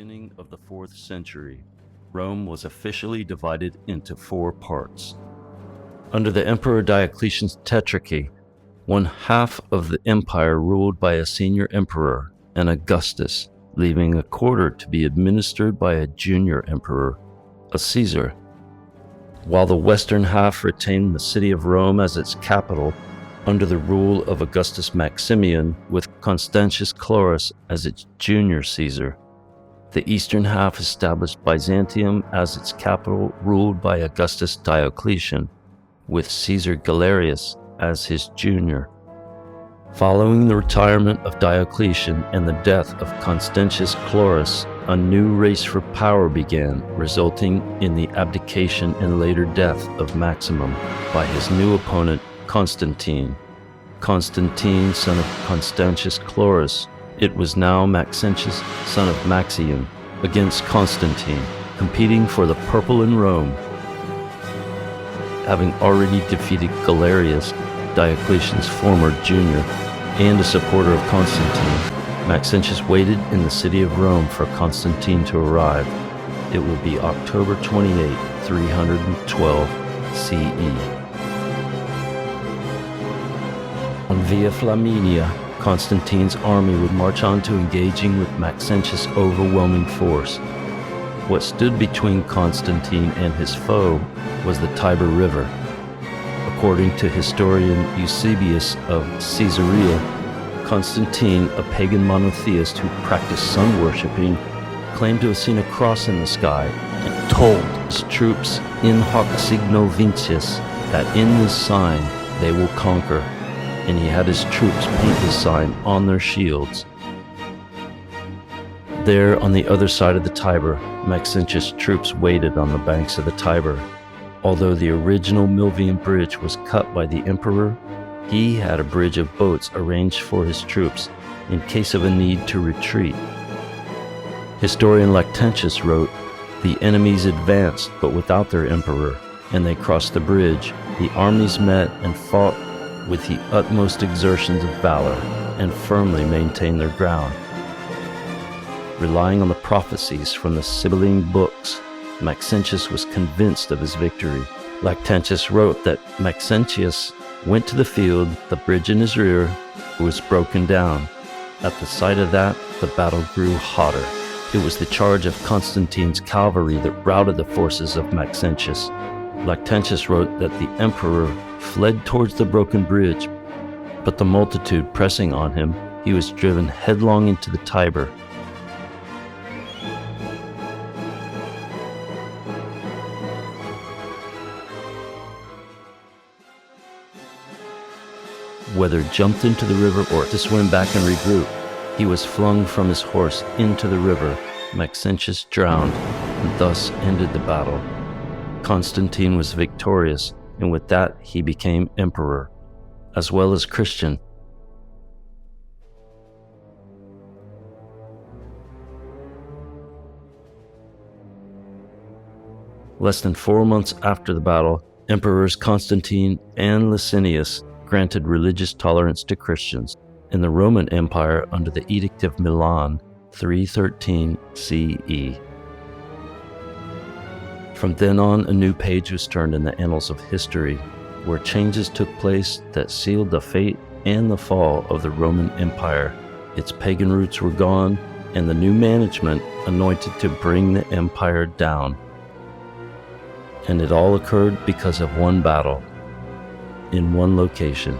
beginning of the 4th century, Rome was officially divided into 4 parts. Under the Emperor Diocletian's tetrarchy, one half of the empire ruled by a senior emperor, an Augustus, leaving a quarter to be administered by a junior emperor, a Caesar. While the western half retained the city of Rome as its capital, under the rule of Augustus Maximian, with Constantius Chlorus as its junior Caesar. The eastern half established Byzantium as its capital, ruled by Augustus Diocletian, with Caesar Galerius as his junior. Following the retirement of Diocletian and the death of Constantius Chlorus, a new race for power began, resulting in the abdication and later death of Maximum by his new opponent Constantine. Constantine, son of Constantius Chlorus, it was now Maxentius, son of Maxian, against Constantine, competing for the purple in Rome. Having already defeated Galerius, Diocletian's former junior, and a supporter of Constantine, Maxentius waited in the city of Rome for Constantine to arrive. It will be October 28, 312 CE. On Via Flaminia, Constantine's army would march on to engaging with Maxentius' overwhelming force. What stood between Constantine and his foe was the Tiber River. According to historian Eusebius of Caesarea, Constantine, a pagan monotheist who practiced sun-worshipping, claimed to have seen a cross in the sky and told his troops in hoc signo vinces that in this sign they will conquer. And he had his troops paint the sign on their shields. There, on the other side of the Tiber, Maxentius' troops waited on the banks of the Tiber. Although the original Milvian bridge was cut by the emperor, he had a bridge of boats arranged for his troops in case of a need to retreat. Historian Lactantius wrote, "The enemies advanced, but without their emperor, and they crossed the bridge. The armies met and fought with the utmost exertions of valor, and firmly maintained their ground." Relying on the prophecies from the Sibylline books, Maxentius was convinced of his victory. Lactantius wrote that Maxentius went to the field, the bridge in his rear was broken down. At the sight of that, the battle grew hotter. It was the charge of Constantine's cavalry that routed the forces of Maxentius. Lactantius wrote that the emperor fled towards the broken bridge, but the multitude pressing on him, he was driven headlong into the Tiber. Whether jumped into the river or to swim back and regroup, he was flung from his horse into the river. Maxentius drowned, and thus ended the battle. Constantine was victorious, and with that he became emperor, as well as Christian. Less than 4 months after the battle, Emperors Constantine and Licinius granted religious tolerance to Christians in the Roman Empire under the Edict of Milan, 313 CE. From then on, a new page was turned in the annals of history, where changes took place that sealed the fate and the fall of the Roman Empire. Its pagan roots were gone, and the new management anointed to bring the empire down. And it all occurred because of one battle, in one location.